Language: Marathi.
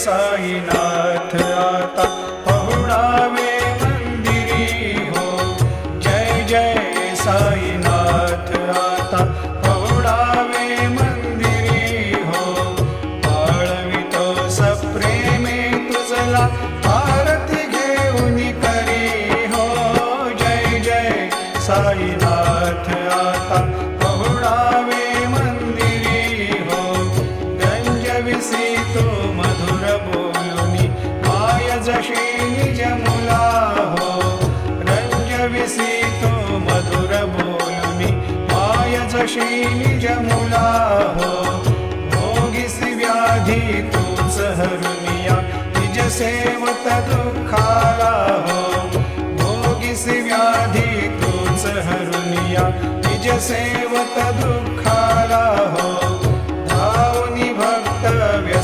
साईनाथ आता पहुडावे मंदिरी हो। जय जय साईनाथ आता पहुडावे मंदिरी हो। पाळवितो सप्रेमे तुझला आरती घेऊन करी हो। जय जय साईनाथ आता पहुडावे मंदिरी हो। गंजविसी तो मधुर बोलुनी माय जशी निज मुला हो। रंजविसी तो मधुर बोलुनी माय जशी निज मुला हो। भोगिसी व्याधी तूच हरुनिया निज सेवत दुःखाला हो। भोगिसी व्याधी तूच हरुनिया निज सेवत दुःखाला हो।